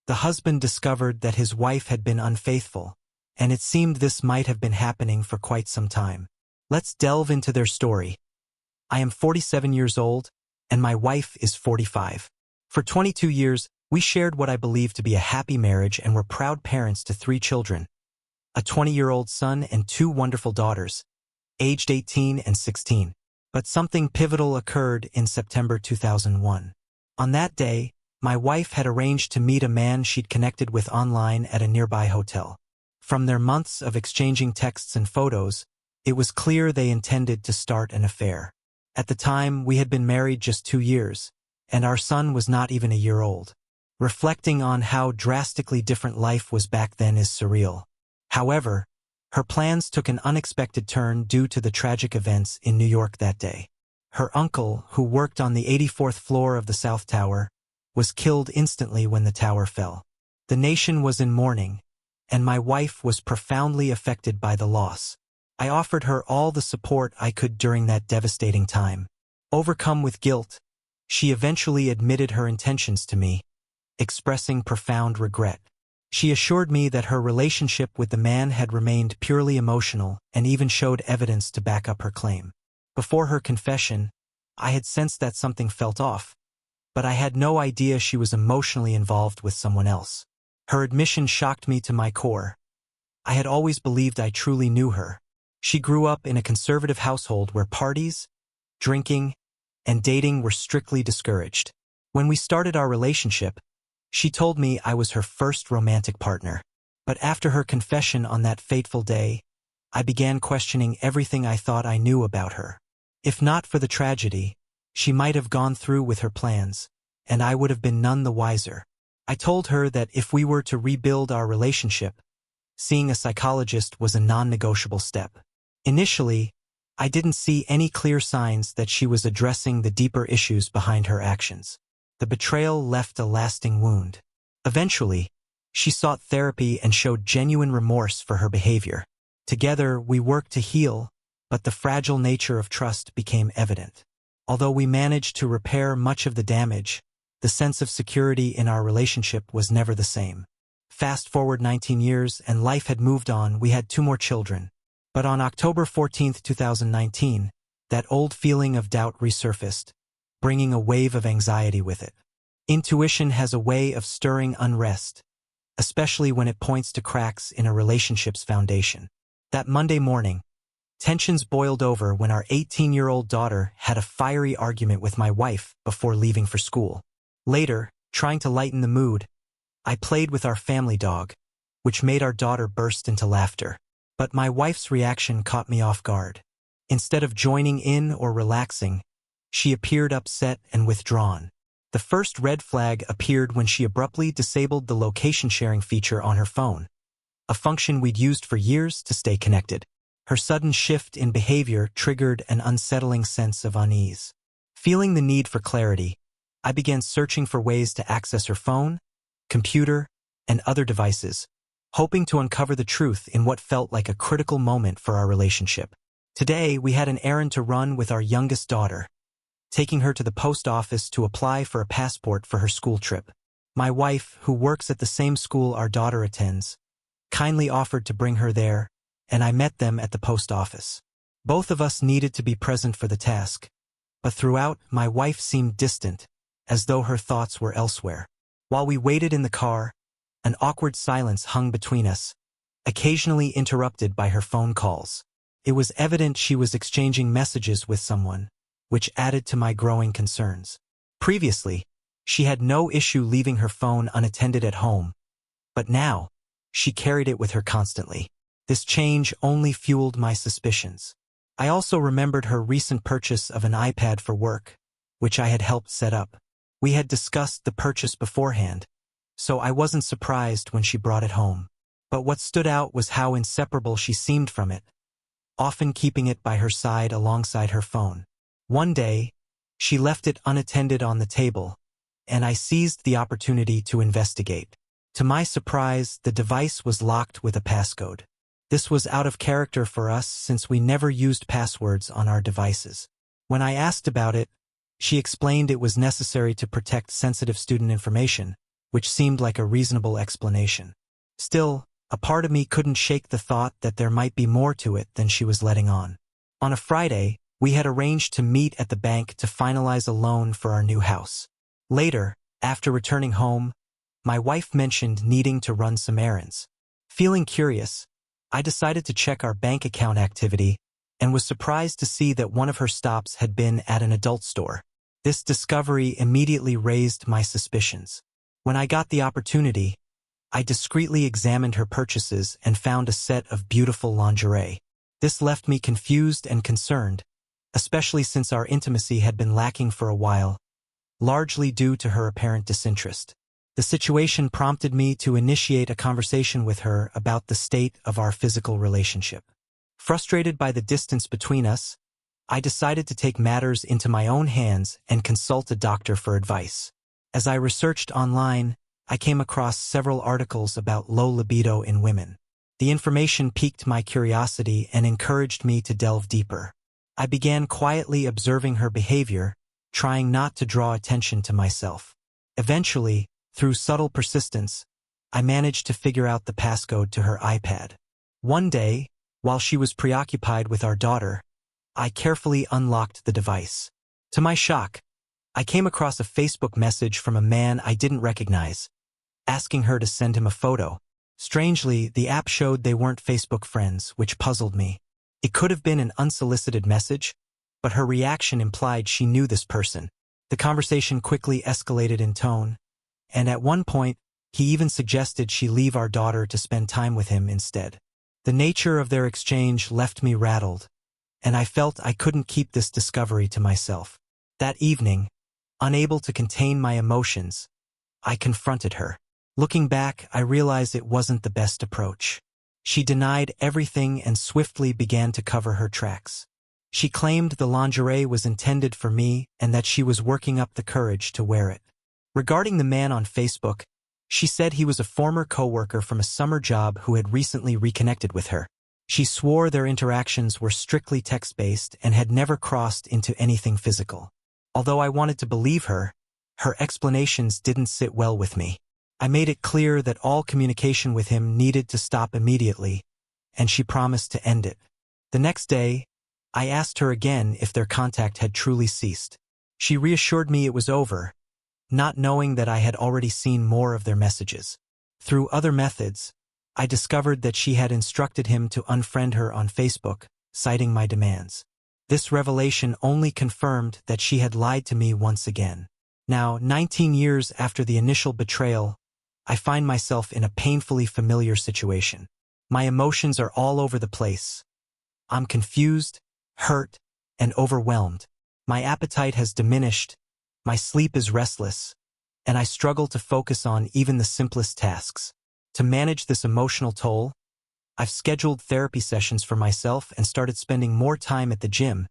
The husband discovered that his wife had been unfaithful, and it seemed this might have been happening for quite some time. Let's delve into their story. I am 47 years old, and my wife is 45. For 22 years, we shared what I believe to be a happy marriage and were proud parents to 3 children, a 20-year-old son and 2 wonderful daughters, aged 18 and 16. But something pivotal occurred in September 2001. On that day, my wife had arranged to meet a man she'd connected with online at a nearby hotel. From their months of exchanging texts and photos, it was clear they intended to start an affair. At the time, we had been married just 2 years, and our son was not even a year old. Reflecting on how drastically different life was back then is surreal. However, her plans took an unexpected turn due to the tragic events in New York that day. Her uncle, who worked on the 84th floor of the South Tower, was killed instantly when the tower fell. The nation was in mourning, and my wife was profoundly affected by the loss. I offered her all the support I could during that devastating time. Overcome with guilt, she eventually admitted her intentions to me, expressing profound regret. She assured me that her relationship with the man had remained purely emotional and even showed evidence to back up her claim. Before her confession, I had sensed that something felt off, but I had no idea she was emotionally involved with someone else. Her admission shocked me to my core. I had always believed I truly knew her. She grew up in a conservative household where parties, drinking, and dating were strictly discouraged. When we started our relationship, she told me I was her first romantic partner. But after her confession on that fateful day, I began questioning everything I thought I knew about her. If not for the tragedy, she might have gone through with her plans, and I would have been none the wiser. I told her that if we were to rebuild our relationship, seeing a psychologist was a non-negotiable step. Initially, I didn't see any clear signs that she was addressing the deeper issues behind her actions. The betrayal left a lasting wound. Eventually, she sought therapy and showed genuine remorse for her behavior. Together, we worked to heal, but the fragile nature of trust became evident. Although we managed to repair much of the damage, the sense of security in our relationship was never the same. Fast forward 19 years and life had moved on. We had 2 more children. But on October 14, 2019, that old feeling of doubt resurfaced, bringing a wave of anxiety with it. Intuition has a way of stirring unrest, especially when it points to cracks in a relationship's foundation. That Monday morning, tensions boiled over when our 18-year-old daughter had a fiery argument with my wife before leaving for school. Later, trying to lighten the mood, I played with our family dog, which made our daughter burst into laughter. But my wife's reaction caught me off guard. Instead of joining in or relaxing, she appeared upset and withdrawn. The first red flag appeared when she abruptly disabled the location sharing feature on her phone, a function we'd used for years to stay connected. Her sudden shift in behavior triggered an unsettling sense of unease. Feeling the need for clarity, I began searching for ways to access her phone, computer, and other devices, hoping to uncover the truth in what felt like a critical moment for our relationship. Today, we had an errand to run with our youngest daughter, taking her to the post office to apply for a passport for her school trip. My wife, who works at the same school our daughter attends, kindly offered to bring her there, and I met them at the post office. Both of us needed to be present for the task, but throughout, my wife seemed distant, as though her thoughts were elsewhere. While we waited in the car, an awkward silence hung between us, occasionally interrupted by her phone calls. It was evident she was exchanging messages with someone, which added to my growing concerns. Previously, she had no issue leaving her phone unattended at home, but now, she carried it with her constantly. This change only fueled my suspicions. I also remembered her recent purchase of an iPad for work, which I had helped set up. We had discussed the purchase beforehand, so I wasn't surprised when she brought it home. But what stood out was how inseparable she seemed from it, often keeping it by her side alongside her phone. One day, she left it unattended on the table, and I seized the opportunity to investigate. To my surprise, the device was locked with a passcode. This was out of character for us since we never used passwords on our devices. When I asked about it, she explained it was necessary to protect sensitive student information, which seemed like a reasonable explanation. Still, a part of me couldn't shake the thought that there might be more to it than she was letting on. On a Friday, we had arranged to meet at the bank to finalize a loan for our new house. Later, after returning home, my wife mentioned needing to run some errands. Feeling curious, I decided to check our bank account activity and was surprised to see that one of her stops had been at an adult store. This discovery immediately raised my suspicions. When I got the opportunity, I discreetly examined her purchases and found a set of beautiful lingerie. This left me confused and concerned, especially since our intimacy had been lacking for a while, largely due to her apparent disinterest. The situation prompted me to initiate a conversation with her about the state of our physical relationship. Frustrated by the distance between us, I decided to take matters into my own hands and consult a doctor for advice. As I researched online, I came across several articles about low libido in women. The information piqued my curiosity and encouraged me to delve deeper. I began quietly observing her behavior, trying not to draw attention to myself. Eventually, through subtle persistence, I managed to figure out the passcode to her iPad. One day, while she was preoccupied with our daughter, I carefully unlocked the device. To my shock, I came across a Facebook message from a man I didn't recognize, asking her to send him a photo. Strangely, the app showed they weren't Facebook friends, which puzzled me. It could have been an unsolicited message, but her reaction implied she knew this person. The conversation quickly escalated in tone, and at one point, he even suggested she leave our daughter to spend time with him instead. The nature of their exchange left me rattled, and I felt I couldn't keep this discovery to myself. That evening, unable to contain my emotions, I confronted her. Looking back, I realized it wasn't the best approach. She denied everything and swiftly began to cover her tracks. She claimed the lingerie was intended for me and that she was working up the courage to wear it. Regarding the man on Facebook, she said he was a former coworker from a summer job who had recently reconnected with her. She swore their interactions were strictly text-based and had never crossed into anything physical. Although I wanted to believe her, her explanations didn't sit well with me. I made it clear that all communication with him needed to stop immediately, and she promised to end it. The next day, I asked her again if their contact had truly ceased. She reassured me it was over, not knowing that I had already seen more of their messages. Through other methods, I discovered that she had instructed him to unfriend her on Facebook, citing my demands. This revelation only confirmed that she had lied to me once again. Now, 19 years after the initial betrayal, I find myself in a painfully familiar situation. My emotions are all over the place. I'm confused, hurt, and overwhelmed. My appetite has diminished, my sleep is restless, and I struggle to focus on even the simplest tasks. To manage this emotional toll, I've scheduled therapy sessions for myself and started spending more time at the gym,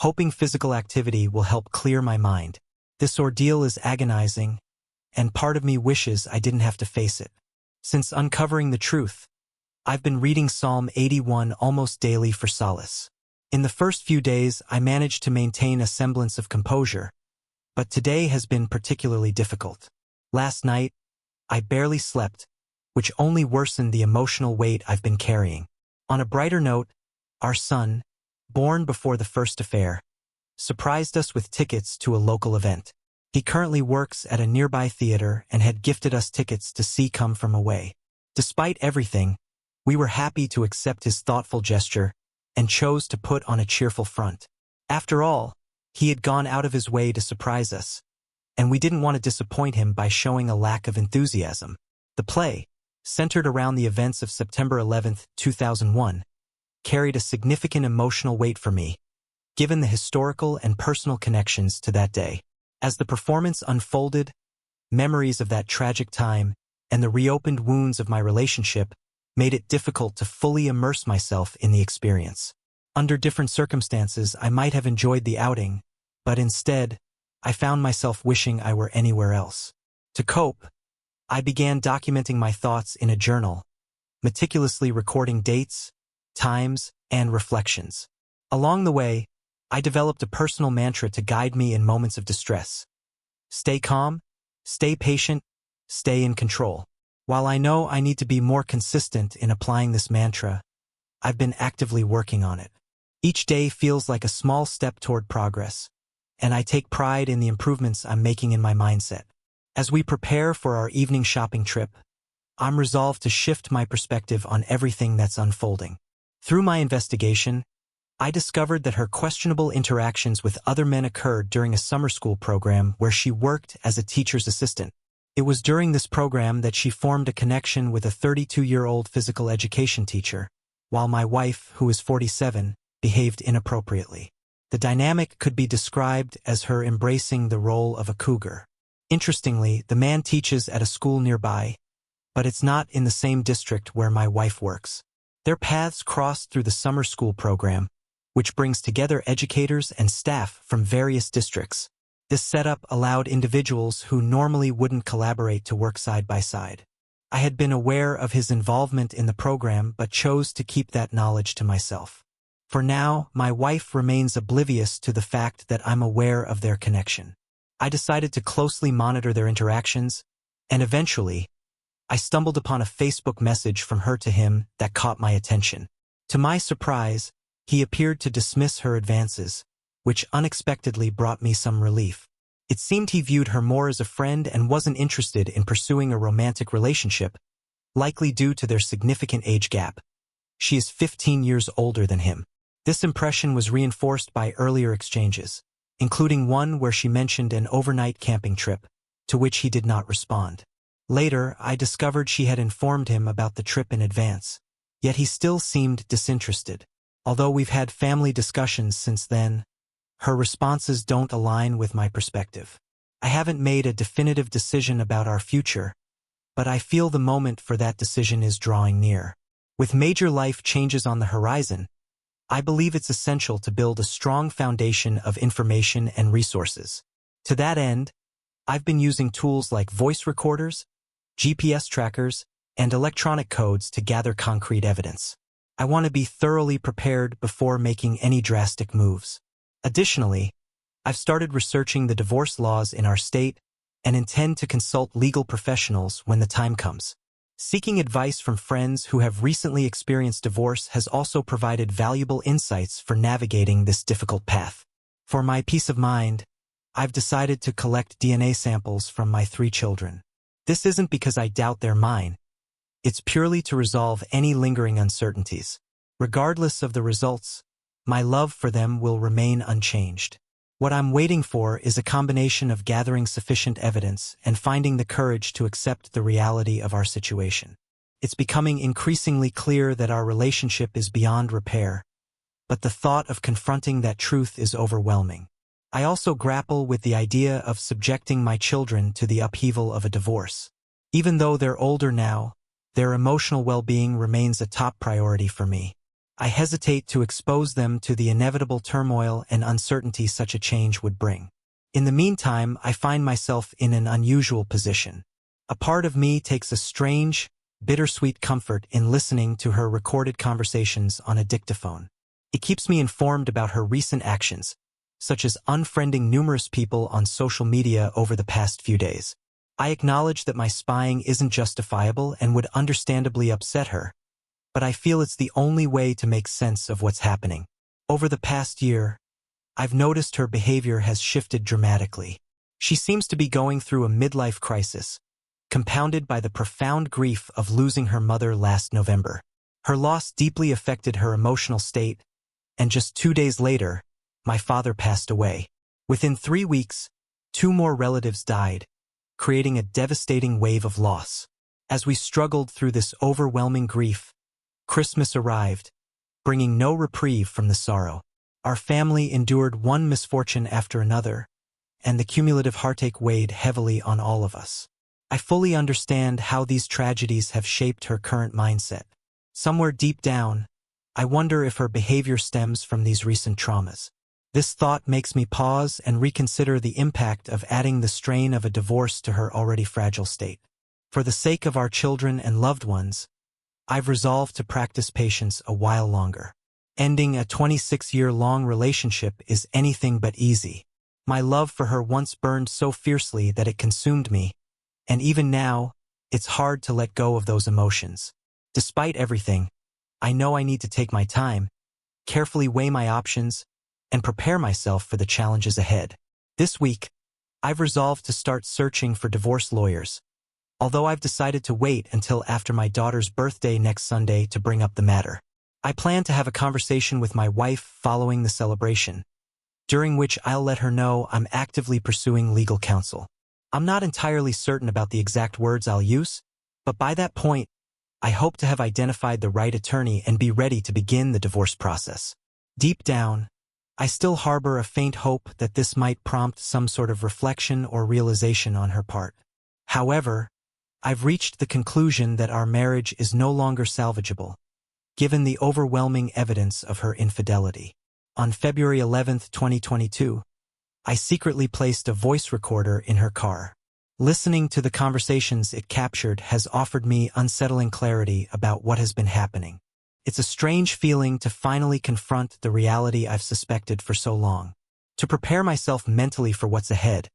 hoping physical activity will help clear my mind. This ordeal is agonizing, and part of me wishes I didn't have to face it. Since uncovering the truth, I've been reading Psalm 81 almost daily for solace. In the first few days, I managed to maintain a semblance of composure, but today has been particularly difficult. Last night, I barely slept, which only worsened the emotional weight I've been carrying. On a brighter note, our son, born before the first affair, surprised us with tickets to a local event. He currently works at a nearby theater and had gifted us tickets to see Come From Away. Despite everything, we were happy to accept his thoughtful gesture and chose to put on a cheerful front. After all, he had gone out of his way to surprise us, and we didn't want to disappoint him by showing a lack of enthusiasm. The play, centered around the events of September 11, 2001, carried a significant emotional weight for me, given the historical and personal connections to that day. As the performance unfolded, memories of that tragic time and the reopened wounds of my relationship made it difficult to fully immerse myself in the experience. Under different circumstances, I might have enjoyed the outing, but instead, I found myself wishing I were anywhere else. To cope, I began documenting my thoughts in a journal, meticulously recording dates, times, and reflections. Along the way, I developed a personal mantra to guide me in moments of distress. Stay calm, stay patient, stay in control. While I know I need to be more consistent in applying this mantra, I've been actively working on it. Each day feels like a small step toward progress, and I take pride in the improvements I'm making in my mindset. As we prepare for our evening shopping trip, I'm resolved to shift my perspective on everything that's unfolding. Through my investigation, I discovered that her questionable interactions with other men occurred during a summer school program where she worked as a teacher's assistant. It was during this program that she formed a connection with a 32-year-old physical education teacher, while my wife, who is 47, behaved inappropriately. The dynamic could be described as her embracing the role of a cougar. Interestingly, the man teaches at a school nearby, but it's not in the same district where my wife works. Their paths crossed through the summer school program, which brings together educators and staff from various districts. This setup allowed individuals who normally wouldn't collaborate to work side by side. I had been aware of his involvement in the program but chose to keep that knowledge to myself. For now, my wife remains oblivious to the fact that I'm aware of their connection. I decided to closely monitor their interactions, and eventually, I stumbled upon a Facebook message from her to him that caught my attention. To my surprise, he appeared to dismiss her advances, which unexpectedly brought me some relief. It seemed he viewed her more as a friend and wasn't interested in pursuing a romantic relationship, likely due to their significant age gap. She is 15 years older than him. This impression was reinforced by earlier exchanges, including one where she mentioned an overnight camping trip, to which he did not respond. Later, I discovered she had informed him about the trip in advance, yet he still seemed disinterested. Although we've had family discussions since then, her responses don't align with my perspective. I haven't made a definitive decision about our future, but I feel the moment for that decision is drawing near. With major life changes on the horizon, I believe it's essential to build a strong foundation of information and resources. To that end, I've been using tools like voice recorders, GPS trackers, and electronic codes to gather concrete evidence. I want to be thoroughly prepared before making any drastic moves. Additionally, I've started researching the divorce laws in our state and intend to consult legal professionals when the time comes. Seeking advice from friends who have recently experienced divorce has also provided valuable insights for navigating this difficult path. For my peace of mind, I've decided to collect DNA samples from my 3 children. This isn't because I doubt they're mine. It's purely to resolve any lingering uncertainties. Regardless of the results, my love for them will remain unchanged. What I'm waiting for is a combination of gathering sufficient evidence and finding the courage to accept the reality of our situation. It's becoming increasingly clear that our relationship is beyond repair, but the thought of confronting that truth is overwhelming. I also grapple with the idea of subjecting my children to the upheaval of a divorce. Even though they're older now, their emotional well-being remains a top priority for me. I hesitate to expose them to the inevitable turmoil and uncertainty such a change would bring. In the meantime, I find myself in an unusual position. A part of me takes a strange, bittersweet comfort in listening to her recorded conversations on a dictaphone. It keeps me informed about her recent actions, such as unfriending numerous people on social media over the past few days. I acknowledge that my spying isn't justifiable and would understandably upset her, but I feel it's the only way to make sense of what's happening. Over the past year, I've noticed her behavior has shifted dramatically. She seems to be going through a midlife crisis, compounded by the profound grief of losing her mother last November. Her loss deeply affected her emotional state, and just 2 days later, my father passed away. Within 3 weeks, 2 more relatives died, creating a devastating wave of loss. As we struggled through this overwhelming grief, Christmas arrived, bringing no reprieve from the sorrow. Our family endured one misfortune after another, and the cumulative heartache weighed heavily on all of us. I fully understand how these tragedies have shaped her current mindset. Somewhere deep down, I wonder if her behavior stems from these recent traumas. This thought makes me pause and reconsider the impact of adding the strain of a divorce to her already fragile state. For the sake of our children and loved ones, I've resolved to practice patience a while longer. Ending a 26-year-long relationship is anything but easy. My love for her once burned so fiercely that it consumed me, And even now, it's hard to let go of those emotions. Despite everything, I know I need to take my time, carefully weigh my options, and prepare myself for the challenges ahead. This week, I've resolved to start searching for divorce lawyers, although I've decided to wait until after my daughter's birthday next Sunday to bring up the matter. I plan to have a conversation with my wife following the celebration, during which I'll let her know I'm actively pursuing legal counsel. I'm not entirely certain about the exact words I'll use, but by that point, I hope to have identified the right attorney and be ready to begin the divorce process. Deep down, I still harbor a faint hope that this might prompt some sort of reflection or realization on her part. However, I've reached the conclusion that our marriage is no longer salvageable, given the overwhelming evidence of her infidelity. On February 11, 2022, I secretly placed a voice recorder in her car. Listening to the conversations it captured has offered me unsettling clarity about what has been happening. It's a strange feeling to finally confront the reality I've suspected for so long. To prepare myself mentally for what's ahead,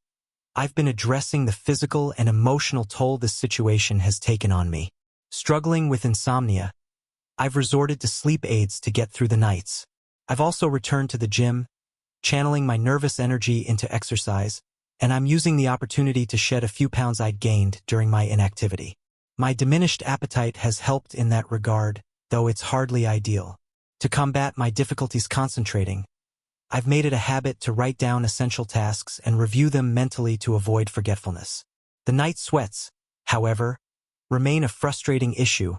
I've been addressing the physical and emotional toll this situation has taken on me. Struggling with insomnia, I've resorted to sleep aids to get through the nights. I've also returned to the gym, channeling my nervous energy into exercise, and I'm using the opportunity to shed a few pounds I'd gained during my inactivity. My diminished appetite has helped in that regard, though it's hardly ideal. To combat my difficulties concentrating, I've made it a habit to write down essential tasks and review them mentally to avoid forgetfulness. The night sweats, however, remain a frustrating issue,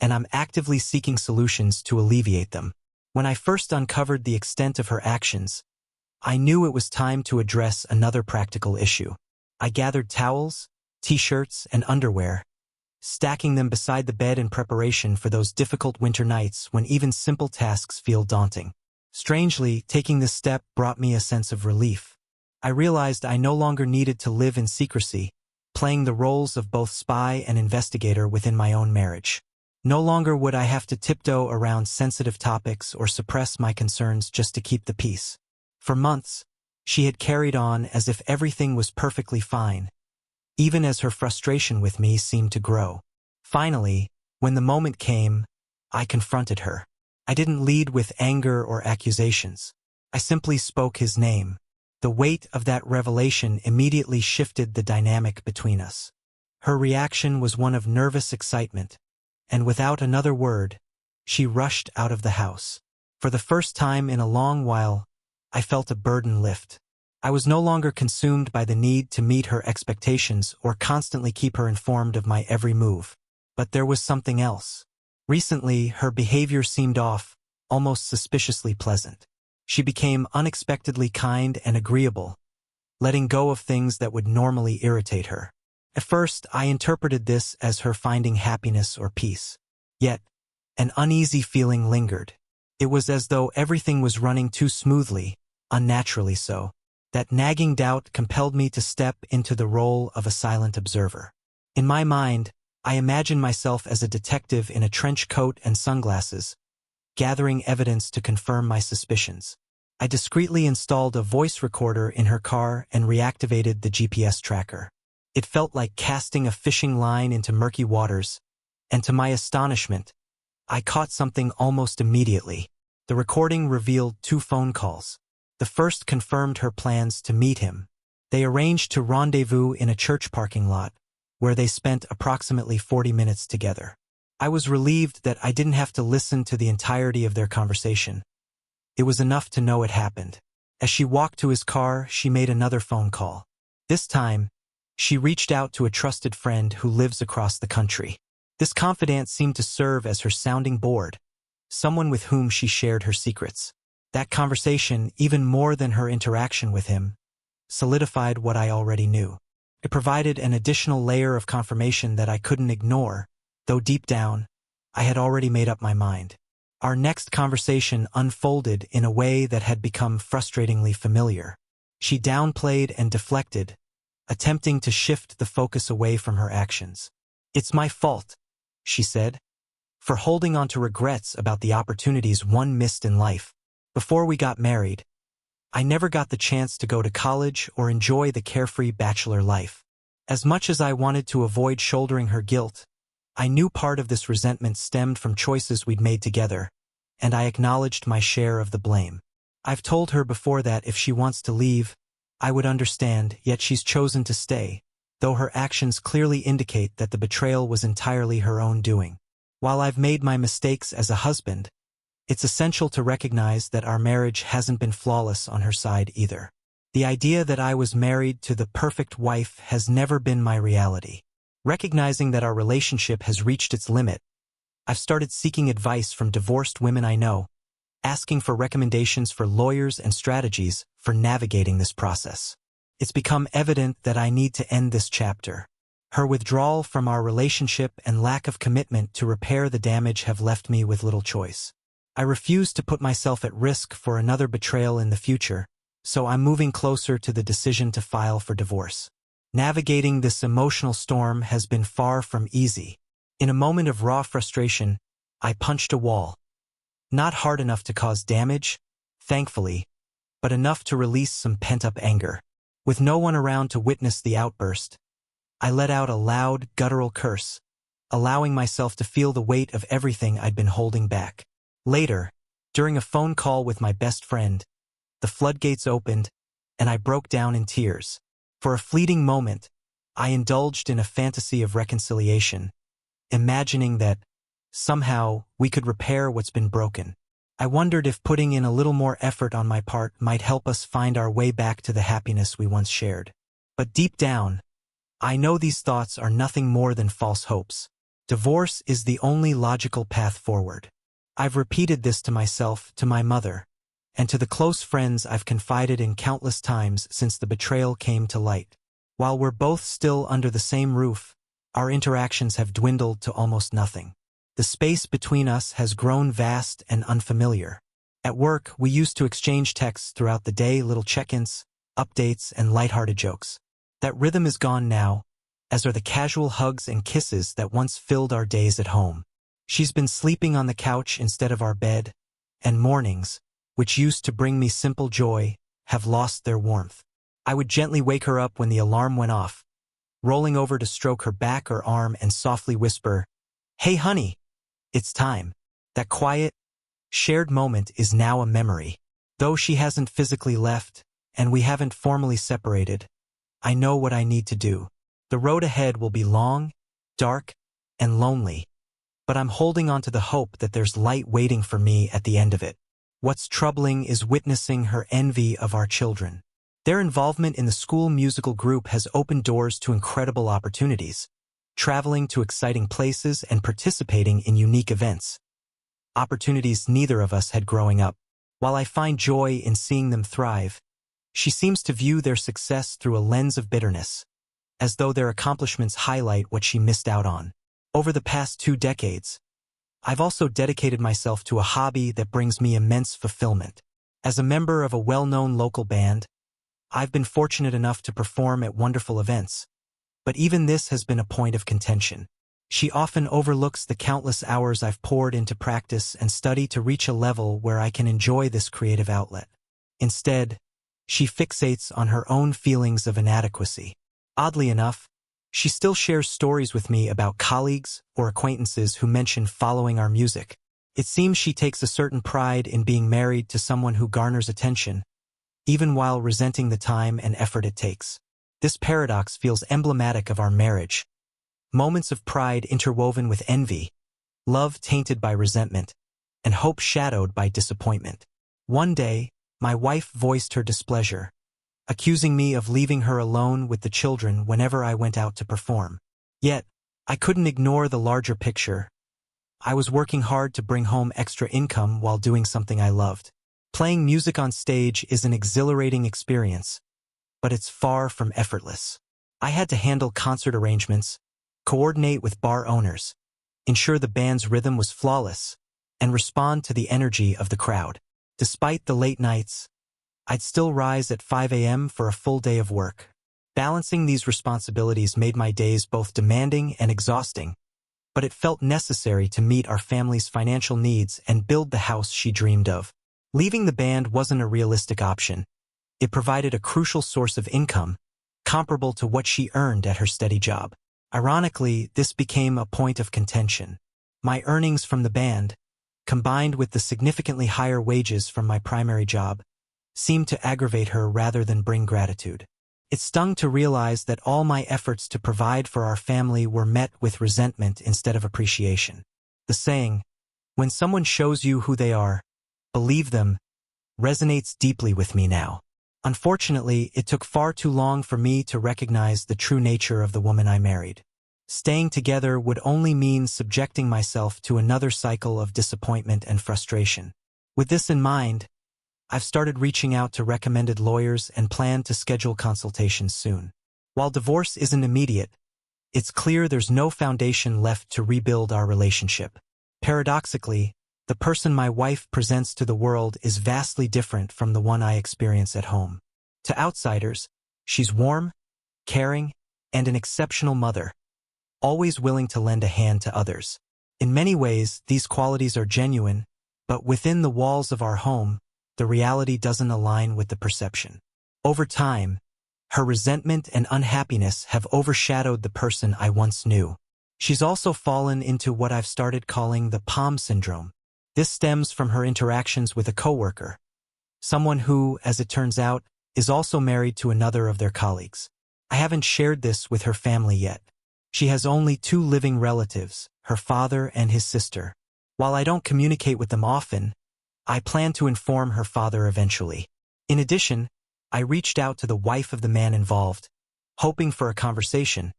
and I'm actively seeking solutions to alleviate them. When I first uncovered the extent of her actions, I knew it was time to address another practical issue. I gathered towels, t-shirts, and underwear, stacking them beside the bed in preparation for those difficult winter nights when even simple tasks feel daunting. Strangely, taking this step brought me a sense of relief. I realized I no longer needed to live in secrecy, playing the roles of both spy and investigator within my own marriage. No longer would I have to tiptoe around sensitive topics or suppress my concerns just to keep the peace. For months, she had carried on as if everything was perfectly fine, even as her frustration with me seemed to grow. Finally, when the moment came, I confronted her. I didn't lead with anger or accusations. I simply spoke his name. The weight of that revelation immediately shifted the dynamic between us. Her reaction was one of nervous excitement, and without another word, she rushed out of the house. For the first time in a long while, I felt a burden lift. I was no longer consumed by the need to meet her expectations or constantly keep her informed of my every move. But there was something else. Recently, her behavior seemed off, almost suspiciously pleasant. She became unexpectedly kind and agreeable, letting go of things that would normally irritate her. At first, I interpreted this as her finding happiness or peace. Yet, an uneasy feeling lingered. It was as though everything was running too smoothly, unnaturally so. That nagging doubt compelled me to step into the role of a silent observer. In my mind, I imagined myself as a detective in a trench coat and sunglasses, gathering evidence to confirm my suspicions. I discreetly installed a voice recorder in her car and reactivated the GPS tracker. It felt like casting a fishing line into murky waters, and to my astonishment, I caught something almost immediately. The recording revealed 2 phone calls. The first confirmed her plans to meet him. They arranged to rendezvous in a church parking lot, where they spent approximately 40 minutes together. I was relieved that I didn't have to listen to the entirety of their conversation. It was enough to know it happened. As she walked to his car, she made another phone call. This time, she reached out to a trusted friend who lives across the country. This confidant seemed to serve as her sounding board, someone with whom she shared her secrets. That conversation, even more than her interaction with him, solidified what I already knew. It provided an additional layer of confirmation that I couldn't ignore, though deep down, I had already made up my mind. Our next conversation unfolded in a way that had become frustratingly familiar. She downplayed and deflected, attempting to shift the focus away from her actions. "It's my fault," she said, "for holding on to regrets about the opportunities one missed in life. Before we got married, I never got the chance to go to college or enjoy the carefree bachelor life. As much as I wanted to avoid shouldering her guilt, I knew part of this resentment stemmed from choices we'd made together, and I acknowledged my share of the blame. I've told her before that if she wants to leave, I would understand, yet she's chosen to stay, though her actions clearly indicate that the betrayal was entirely her own doing. While I've made my mistakes as a husband, it's essential to recognize that our marriage hasn't been flawless on her side either. The idea that I was married to the perfect wife has never been my reality. Recognizing that our relationship has reached its limit, I've started seeking advice from divorced women I know, asking for recommendations for lawyers and strategies for navigating this process. It's become evident that I need to end this chapter. Her withdrawal from our relationship and lack of commitment to repair the damage have left me with little choice. I refuse to put myself at risk for another betrayal in the future, so I'm moving closer to the decision to file for divorce. Navigating this emotional storm has been far from easy. In a moment of raw frustration, I punched a wall. Not hard enough to cause damage, thankfully, but enough to release some pent-up anger. With no one around to witness the outburst, I let out a loud, guttural curse, allowing myself to feel the weight of everything I'd been holding back. Later, during a phone call with my best friend, the floodgates opened, and I broke down in tears. For a fleeting moment, I indulged in a fantasy of reconciliation, imagining that, somehow, we could repair what's been broken. I wondered if putting in a little more effort on my part might help us find our way back to the happiness we once shared. But deep down, I know these thoughts are nothing more than false hopes. Divorce is the only logical path forward. I've repeated this to myself, to my mother, and to the close friends I've confided in countless times since the betrayal came to light. While we're both still under the same roof, our interactions have dwindled to almost nothing. The space between us has grown vast and unfamiliar. At work, we used to exchange texts throughout the day, little check-ins, updates, and lighthearted jokes. That rhythm is gone now, as are the casual hugs and kisses that once filled our days at home. She's been sleeping on the couch instead of our bed, and mornings, which used to bring me simple joy, have lost their warmth. I would gently wake her up when the alarm went off, rolling over to stroke her back or arm and softly whisper, "Hey honey, it's time." That quiet, shared moment is now a memory. Though she hasn't physically left, and we haven't formally separated, I know what I need to do. The road ahead will be long, dark, and lonely, but I'm holding on to the hope that there's light waiting for me at the end of it. What's troubling is witnessing her envy of our children. Their involvement in the school musical group has opened doors to incredible opportunities, traveling to exciting places and participating in unique events. Opportunities neither of us had growing up. While I find joy in seeing them thrive, she seems to view their success through a lens of bitterness, as though their accomplishments highlight what she missed out on. Over the past 2 decades, I've also dedicated myself to a hobby that brings me immense fulfillment. As a member of a well-known local band, I've been fortunate enough to perform at wonderful events. But even this has been a point of contention. She often overlooks the countless hours I've poured into practice and study to reach a level where I can enjoy this creative outlet. Instead, she fixates on her own feelings of inadequacy. Oddly enough, she still shares stories with me about colleagues or acquaintances who mention following our music. It seems she takes a certain pride in being married to someone who garners attention, even while resenting the time and effort it takes. This paradox feels emblematic of our marriage. Moments of pride interwoven with envy, love tainted by resentment, and hope shadowed by disappointment. One day, my wife voiced her displeasure, accusing me of leaving her alone with the children whenever I went out to perform. Yet, I couldn't ignore the larger picture. I was working hard to bring home extra income while doing something I loved. Playing music on stage is an exhilarating experience, but it's far from effortless. I had to handle concert arrangements, coordinate with bar owners, ensure the band's rhythm was flawless, and respond to the energy of the crowd. Despite the late nights, I'd still rise at 5 a.m. for a full day of work. Balancing these responsibilities made my days both demanding and exhausting, but it felt necessary to meet our family's financial needs and build the house she dreamed of. Leaving the band wasn't a realistic option. It provided a crucial source of income, comparable to what she earned at her steady job. Ironically, this became a point of contention. My earnings from the band, combined with the significantly higher wages from my primary job, seemed to aggravate her rather than bring gratitude. It stung to realize that all my efforts to provide for our family were met with resentment instead of appreciation. The saying, "When someone shows you who they are, believe them," resonates deeply with me now. Unfortunately, it took far too long for me to recognize the true nature of the woman I married. Staying together would only mean subjecting myself to another cycle of disappointment and frustration. With this in mind, I've started reaching out to recommended lawyers and plan to schedule consultations soon. While divorce isn't immediate, it's clear there's no foundation left to rebuild our relationship. Paradoxically, the person my wife presents to the world is vastly different from the one I experience at home. To outsiders, she's warm, caring, and an exceptional mother, always willing to lend a hand to others. In many ways, these qualities are genuine, but within the walls of our home, the reality doesn't align with the perception. Over time, her resentment and unhappiness have overshadowed the person I once knew. She's also fallen into what I've started calling the Palm syndrome. This stems from her interactions with a coworker, someone who, as it turns out, is also married to another of their colleagues. I haven't shared this with her family yet. She has only 2 living relatives, her father and his sister. While I don't communicate with them often, I plan to inform her father eventually. In addition, I reached out to the wife of the man involved, hoping for a conversation,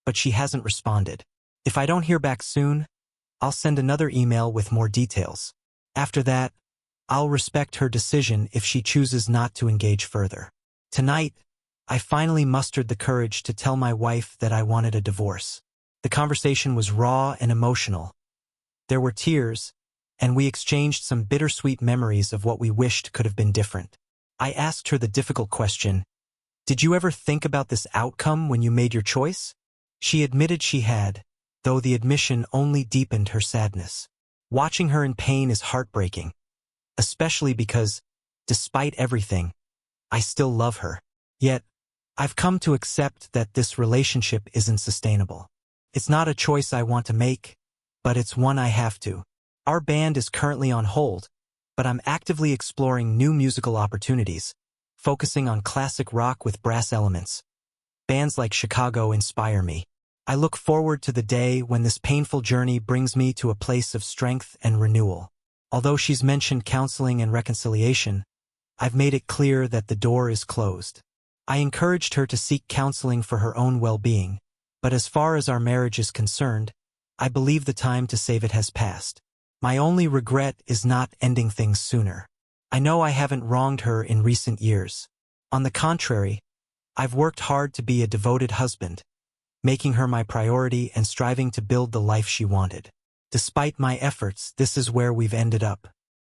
but she hasn't responded. If I don't hear back soon, I'll send another email with more details. After that, I'll respect her decision if she chooses not to engage further. Tonight, I finally mustered the courage to tell my wife that I wanted a divorce. The conversation was raw and emotional. There were tears, and we exchanged some bittersweet memories of what we wished could have been different. I asked her the difficult question, "Did you ever think about this outcome when you made your choice?" She admitted she had, though the admission only deepened her sadness. Watching her in pain is heartbreaking, especially because, despite everything, I still love her. Yet, I've come to accept that this relationship isn't sustainable. It's not a choice I want to make, but it's one I have to. Our band is currently on hold, but I'm actively exploring new musical opportunities, focusing on classic rock with brass elements. Bands like Chicago inspire me. I look forward to the day when this painful journey brings me to a place of strength and renewal. Although she's mentioned counseling and reconciliation, I've made it clear that the door is closed. I encouraged her to seek counseling for her own well-being, but as far as our marriage is concerned, I believe the time to save it has passed. My only regret is not ending things sooner. I know I haven't wronged her in recent years. On the contrary, I've worked hard to be a devoted husband, making her my priority and striving to build the life she wanted. Despite my efforts, this is where we've ended up.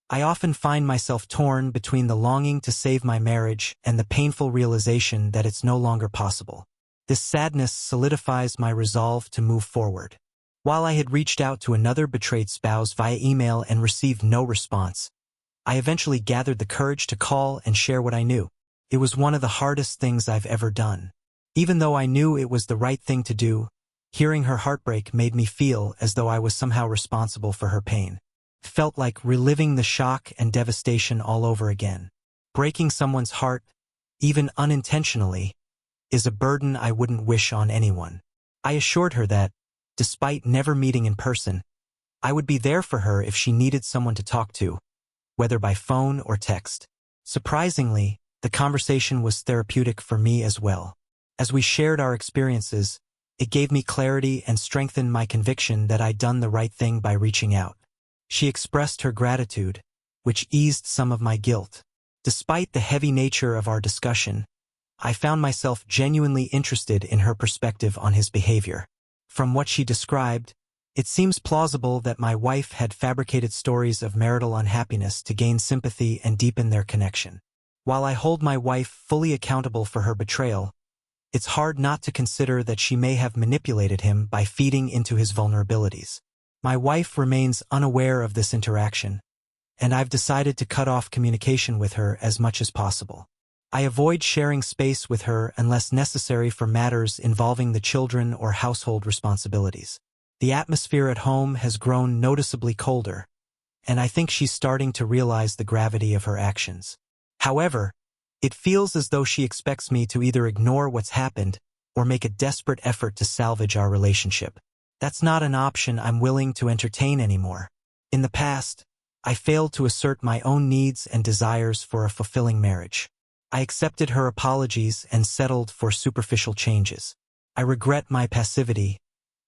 I often find myself torn between the longing to save my marriage and the painful realization that it's no longer possible. This sadness solidifies my resolve to move forward. While I had reached out to another betrayed spouse via email and received no response, I eventually gathered the courage to call and share what I knew. It was one of the hardest things I've ever done. Even though I knew it was the right thing to do, hearing her heartbreak made me feel as though I was somehow responsible for her pain. It felt like reliving the shock and devastation all over again. Breaking someone's heart, even unintentionally, is a burden I wouldn't wish on anyone. I assured her that, despite never meeting in person, I would be there for her if she needed someone to talk to, whether by phone or text. Surprisingly, the conversation was therapeutic for me as well. As we shared our experiences, it gave me clarity and strengthened my conviction that I'd done the right thing by reaching out. She expressed her gratitude, which eased some of my guilt. Despite the heavy nature of our discussion, I found myself genuinely interested in her perspective on his behavior. From what she described, it seems plausible that my wife had fabricated stories of marital unhappiness to gain sympathy and deepen their connection. While I hold my wife fully accountable for her betrayal, it's hard not to consider that she may have manipulated him by feeding into his vulnerabilities. My wife remains unaware of this interaction, and I've decided to cut off communication with her as much as possible. I avoid sharing space with her unless necessary for matters involving the children or household responsibilities. The atmosphere at home has grown noticeably colder, and I think she's starting to realize the gravity of her actions. However, it feels as though she expects me to either ignore what's happened or make a desperate effort to salvage our relationship. That's not an option I'm willing to entertain anymore. In the past, I failed to assert my own needs and desires for a fulfilling marriage. I accepted her apologies and settled for superficial changes. I regret my passivity,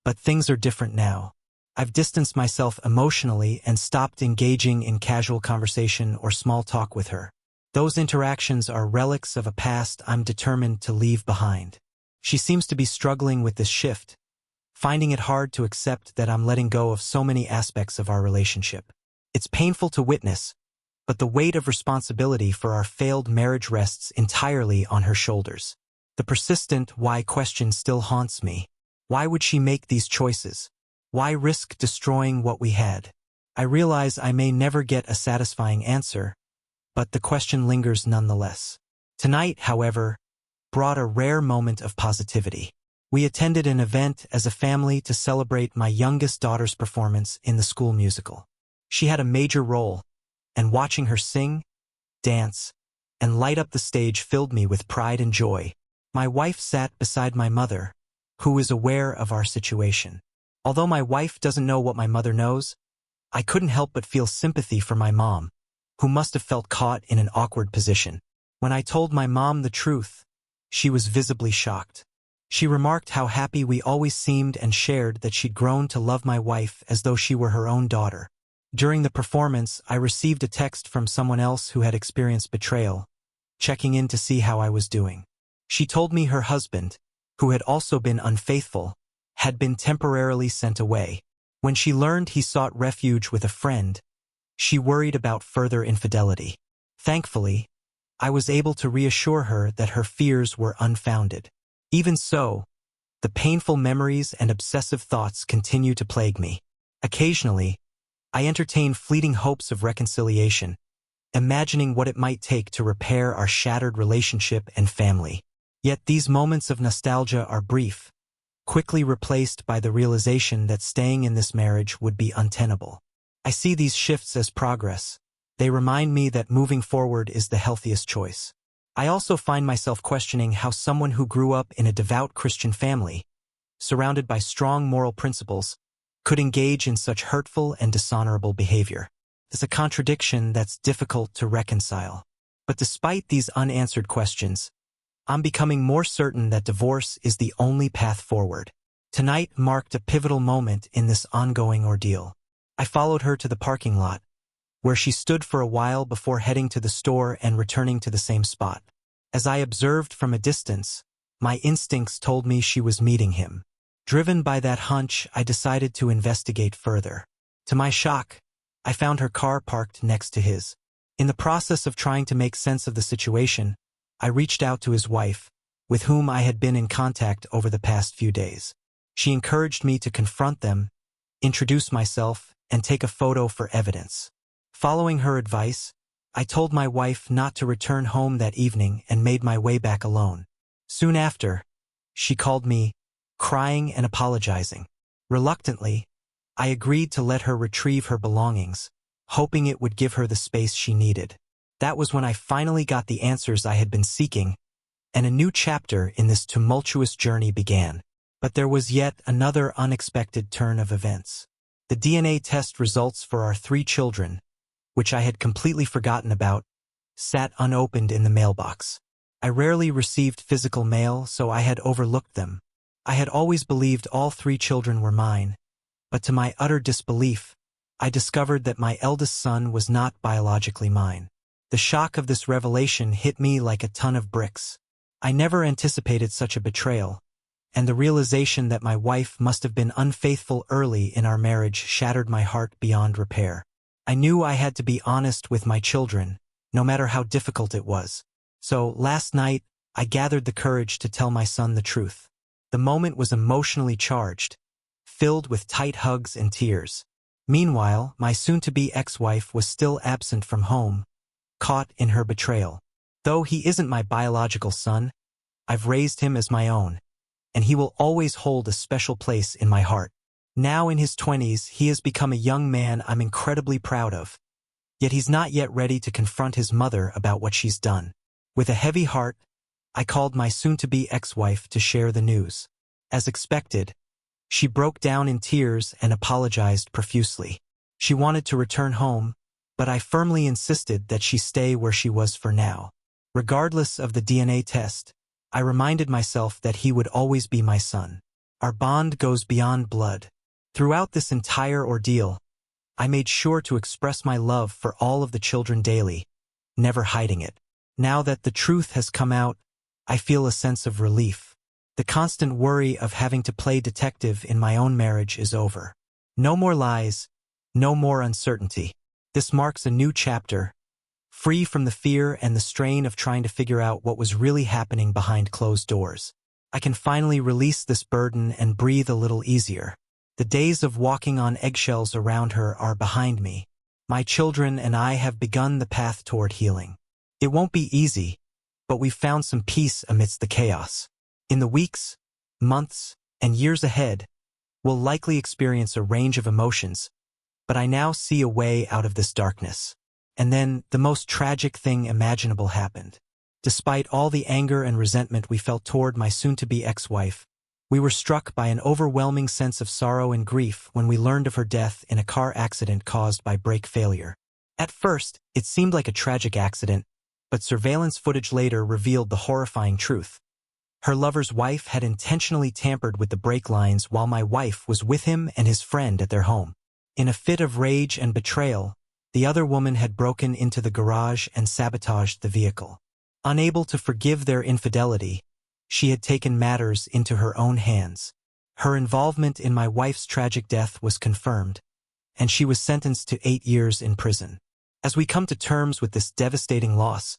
but things are different now. I've distanced myself emotionally and stopped engaging in casual conversation or small talk with her. Those interactions are relics of a past I'm determined to leave behind. She seems to be struggling with this shift, finding it hard to accept that I'm letting go of so many aspects of our relationship. It's painful to witness, but the weight of responsibility for our failed marriage rests entirely on her shoulders. The persistent why question still haunts me. Why would she make these choices? Why risk destroying what we had? I realize I may never get a satisfying answer, but the question lingers nonetheless. Tonight, however, brought a rare moment of positivity. We attended an event as a family to celebrate my youngest daughter's performance in the school musical. She had a major role, and watching her sing, dance, and light up the stage filled me with pride and joy. My wife sat beside my mother, who is aware of our situation. Although my wife doesn't know what my mother knows, I couldn't help but feel sympathy for my mom, who must have felt caught in an awkward position. When I told my mom the truth, she was visibly shocked. She remarked how happy we always seemed and shared that she'd grown to love my wife as though she were her own daughter. During the performance, I received a text from someone else who had experienced betrayal, checking in to see how I was doing. She told me her husband, who had also been unfaithful, had been temporarily sent away. When she learned he sought refuge with a friend, she worried about further infidelity. Thankfully, I was able to reassure her that her fears were unfounded. Even so, the painful memories and obsessive thoughts continue to plague me. Occasionally, I entertain fleeting hopes of reconciliation, imagining what it might take to repair our shattered relationship and family. Yet these moments of nostalgia are brief, quickly replaced by the realization that staying in this marriage would be untenable. I see these shifts as progress. They remind me that moving forward is the healthiest choice. I also find myself questioning how someone who grew up in a devout Christian family, surrounded by strong moral principles, could engage in such hurtful and dishonorable behavior. It's a contradiction that's difficult to reconcile. But despite these unanswered questions, I'm becoming more certain that divorce is the only path forward. Tonight marked a pivotal moment in this ongoing ordeal. I followed her to the parking lot, where she stood for a while before heading to the store and returning to the same spot. As I observed from a distance, my instincts told me she was meeting him. Driven by that hunch, I decided to investigate further. To my shock, I found her car parked next to his. In the process of trying to make sense of the situation, I reached out to his wife, with whom I had been in contact over the past few days. She encouraged me to confront them, introduce myself, and take a photo for evidence. Following her advice, I told my wife not to return home that evening and made my way back alone. Soon after, she called me, crying and apologizing. Reluctantly, I agreed to let her retrieve her belongings, hoping it would give her the space she needed. That was when I finally got the answers I had been seeking, and a new chapter in this tumultuous journey began. But there was yet another unexpected turn of events. The DNA test results for our 3 children, which I had completely forgotten about, sat unopened in the mailbox. I rarely received physical mail, so I had overlooked them. I had always believed all 3 children were mine, but to my utter disbelief, I discovered that my eldest son was not biologically mine. The shock of this revelation hit me like a ton of bricks. I never anticipated such a betrayal, and the realization that my wife must have been unfaithful early in our marriage shattered my heart beyond repair. I knew I had to be honest with my children, no matter how difficult it was. So, last night, I gathered the courage to tell my son the truth. The moment was emotionally charged, filled with tight hugs and tears. Meanwhile, my soon-to-be ex-wife was still absent from home, caught in her betrayal. Though he isn't my biological son, I've raised him as my own, and he will always hold a special place in my heart. Now in his 20s, he has become a young man I'm incredibly proud of. Yet he's not yet ready to confront his mother about what she's done. With a heavy heart, I called my soon-to-be ex-wife to share the news. As expected, she broke down in tears and apologized profusely. She wanted to return home, but I firmly insisted that she stay where she was for now. Regardless of the DNA test, I reminded myself that he would always be my son. Our bond goes beyond blood. Throughout this entire ordeal, I made sure to express my love for all of the children daily, never hiding it. Now that the truth has come out, I feel a sense of relief. The constant worry of having to play detective in my own marriage is over. No more lies, no more uncertainty. This marks a new chapter, free from the fear and the strain of trying to figure out what was really happening behind closed doors. I can finally release this burden and breathe a little easier. The days of walking on eggshells around her are behind me. My children and I have begun the path toward healing. It won't be easy, but we've found some peace amidst the chaos. In the weeks, months, and years ahead, we'll likely experience a range of emotions, but I now see a way out of this darkness. And then, the most tragic thing imaginable happened. Despite all the anger and resentment we felt toward my soon-to-be ex-wife, we were struck by an overwhelming sense of sorrow and grief when we learned of her death in a car accident caused by brake failure. At first, it seemed like a tragic accident, but surveillance footage later revealed the horrifying truth. Her lover's wife had intentionally tampered with the brake lines while my wife was with him and his friend at their home. In a fit of rage and betrayal, the other woman had broken into the garage and sabotaged the vehicle. Unable to forgive their infidelity, she had taken matters into her own hands. Her involvement in my wife's tragic death was confirmed, and she was sentenced to 8 years in prison. As we come to terms with this devastating loss,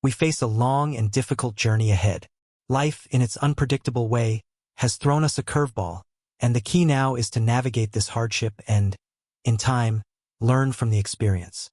we face a long and difficult journey ahead. Life, in its unpredictable way, has thrown us a curveball, and the key now is to navigate this hardship and, in time, learn from the experience.